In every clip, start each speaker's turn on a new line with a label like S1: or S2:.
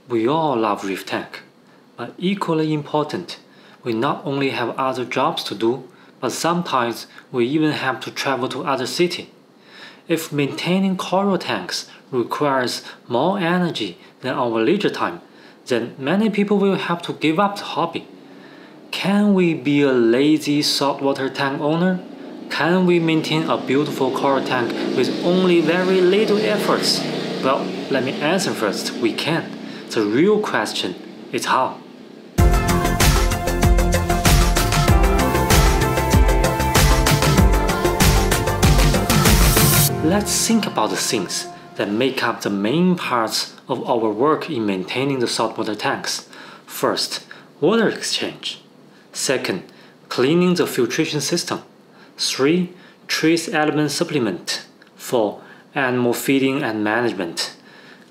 S1: We all love reef tank, but equally important, we not only have other jobs to do, but sometimes we even have to travel to other cities. If maintaining coral tanks requires more energy than our leisure time, then many people will have to give up the hobby. Can we be a lazy saltwater tank owner? Can we maintain a beautiful coral tank with only very little efforts? Well, let me answer first. We can. The real question is how. Let's think about the things that make up the main parts of our work in maintaining the saltwater tanks. First, water exchange. Second, cleaning the filtration system. 3. Trace element supplement. 4. Animal feeding and management.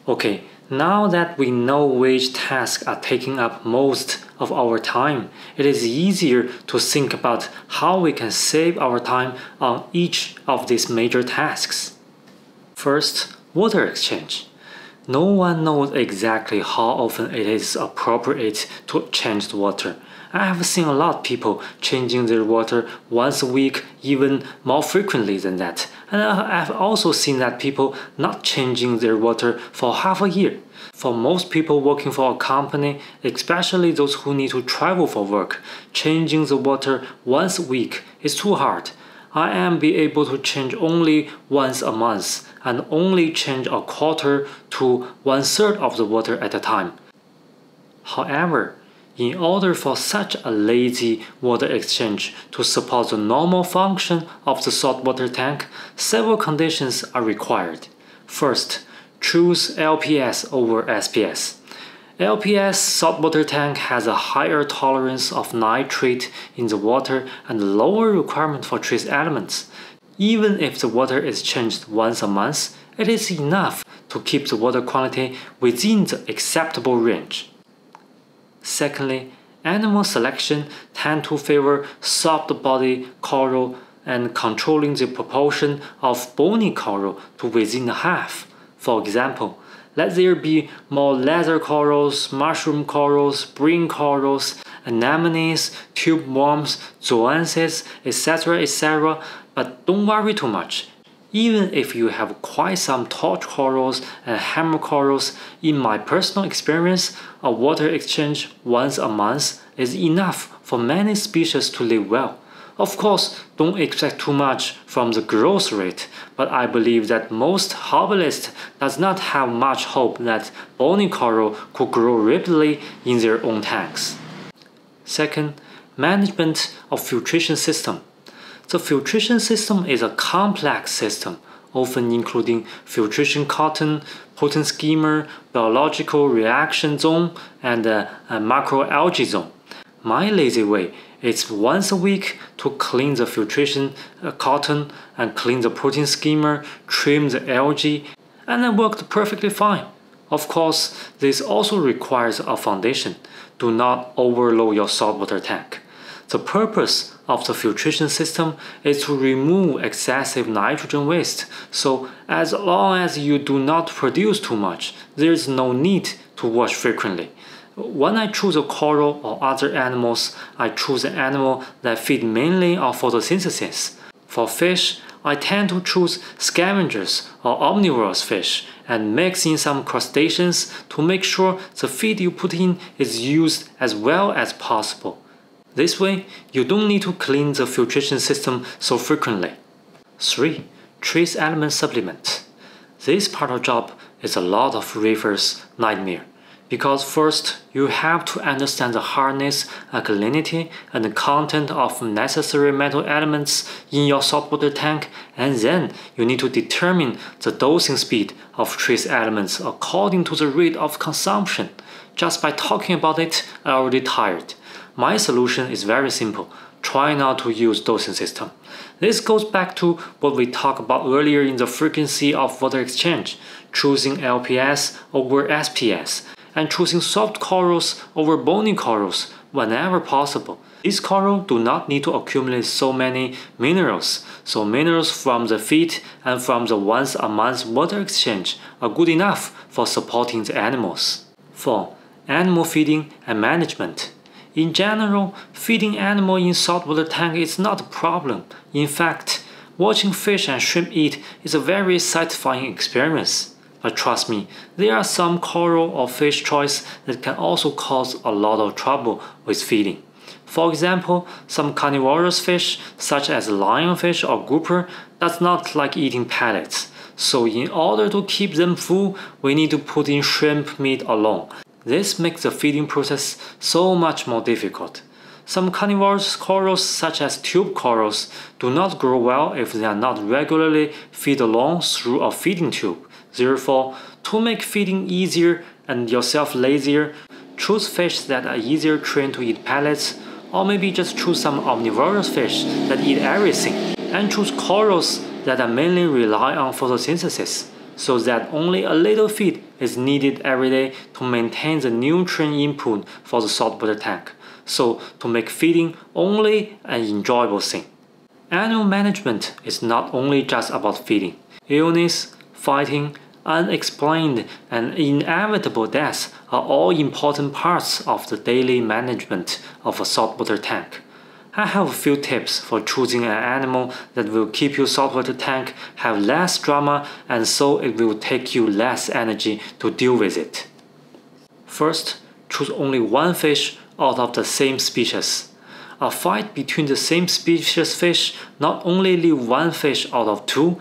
S1: Okay, now that we know which tasks are taking up most of our time, it is easier to think about how we can save our time on each of these major tasks. First, water exchange. No one knows exactly how often it is appropriate to change the water. I have seen a lot of people changing their water once a week, even more frequently than that. And I've also seen that people not changing their water for half a year. For most people working for a company, especially those who need to travel for work, changing the water once a week is too hard. I am be able to change only once a month and only change a quarter to 1/3 of the water at a time. However, in order for such a lazy water exchange to support the normal function of the saltwater tank, several conditions are required. First, choose LPS over SPS. LPS saltwater tank has a higher tolerance of nitrate in the water and lower requirement for trace elements. Even if the water is changed once a month, it is enough to keep the water quality within the acceptable range. Secondly, animal selection tend to favor soft-body coral and controlling the proportion of bony coral to within a half. For example, let there be more leather corals, mushroom corals, brain corals, anemones, tube worms, zoances, etc., but don't worry too much. Even if you have quite some torch corals and hammer corals, in my personal experience, a water exchange once a month is enough for many species to live well. Of course, don't expect too much from the growth rate, but I believe that most hobbyists does not have much hope that bony coral could grow rapidly in their own tanks. Second, management of filtration system. The filtration system is a complex system, often including filtration cotton, potent skimmer, biological reaction zone, and a macroalgae zone. My lazy way is once a week to clean the filtration cotton and clean the protein skimmer, trim the algae, and it worked perfectly fine. Of course, this also requires a foundation. Do not overload your saltwater tank. The purpose of the filtration system is to remove excessive nitrogen waste, so as long as you do not produce too much, there is no need to wash frequently. When I choose a coral or other animals, I choose an animal that feed mainly on photosynthesis. For fish, I tend to choose scavengers or omnivorous fish and mix in some crustaceans to make sure the feed you put in is used as well as possible. This way, you don't need to clean the filtration system so frequently. 3. Trace element supplement. This part of the job is a lot of reefers' nightmare. Because first, you have to understand the hardness, alkalinity, and the content of necessary metal elements in your saltwater tank, and then you need to determine the dosing speed of trace elements according to the rate of consumption. Just by talking about it, I'm already tired. My solution is very simple. Try not to use dosing system. This goes back to what we talked about earlier in the frequency of water exchange, choosing LPS over SPS, and choosing soft corals over bony corals whenever possible. These corals do not need to accumulate so many minerals, so minerals from the feed and from the once a month water exchange are good enough for supporting the animals. 4. Animal feeding and management. In general, feeding animals in saltwater tank is not a problem. In fact, watching fish and shrimp eat is a very satisfying experience. But trust me, there are some coral or fish choice that can also cause a lot of trouble with feeding. For example, some carnivorous fish, such as lionfish or grouper, does not like eating pellets. So in order to keep them full, we need to put in shrimp meat alone. This makes the feeding process so much more difficult. Some carnivorous corals, such as tube corals, do not grow well if they are not regularly fed along through a feeding tube. Therefore, to make feeding easier and yourself lazier, choose fish that are easier trained to eat pellets, or maybe just choose some omnivorous fish that eat everything, and choose corals that are mainly rely on photosynthesis, so that only a little feed is needed every day to maintain the nutrient input for the saltwater tank, so to make feeding only an enjoyable thing. Animal management is not only just about feeding. Illness, fighting, unexplained, and inevitable deaths are all important parts of the daily management of a saltwater tank. I have a few tips for choosing an animal that will keep your saltwater tank have less drama and so it will take you less energy to deal with it. First, choose only one fish out of the same species. A fight between the same species fish not only leave one fish out of two,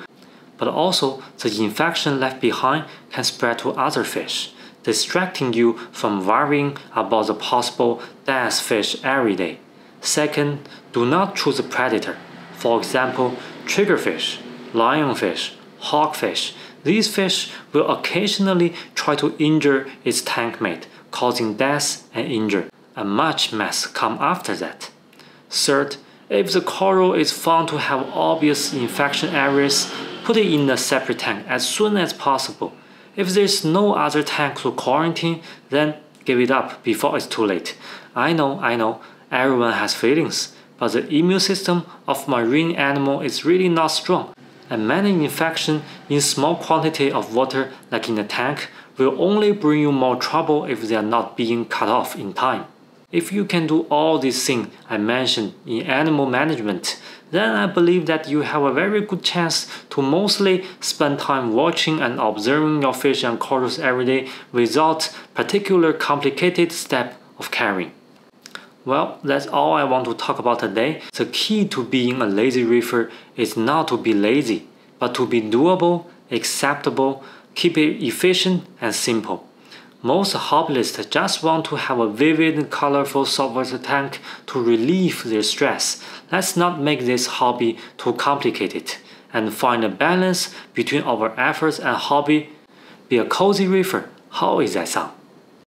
S1: but also the infection left behind can spread to other fish, distracting you from worrying about the possible dead fish every day. Second, do not choose a predator. For example, triggerfish, lionfish, hawkfish. These fish will occasionally try to injure its tank mate, causing death and injury, and much mess come after that. Third, if the coral is found to have obvious infection areas, put it in a separate tank as soon as possible. If there is no other tank to quarantine, then give it up before it's too late. I know, everyone has feelings, but the immune system of marine animal is really not strong, and many infections in small quantity of water like in a tank will only bring you more trouble if they are not being cut off in time. If you can do all these things I mentioned in animal management, then I believe that you have a very good chance to mostly spend time watching and observing your fish and corals every day without particular complicated step of caring. Well, that's all I want to talk about today. The key to being a lazy reefer is not to be lazy, but to be doable, acceptable, keep it efficient and simple. Most hobbyists just want to have a vivid and colorful saltwater tank to relieve their stress. Let's not make this hobby too complicated and find a balance between our efforts and hobby. Be a cozy reefer. How is that sound?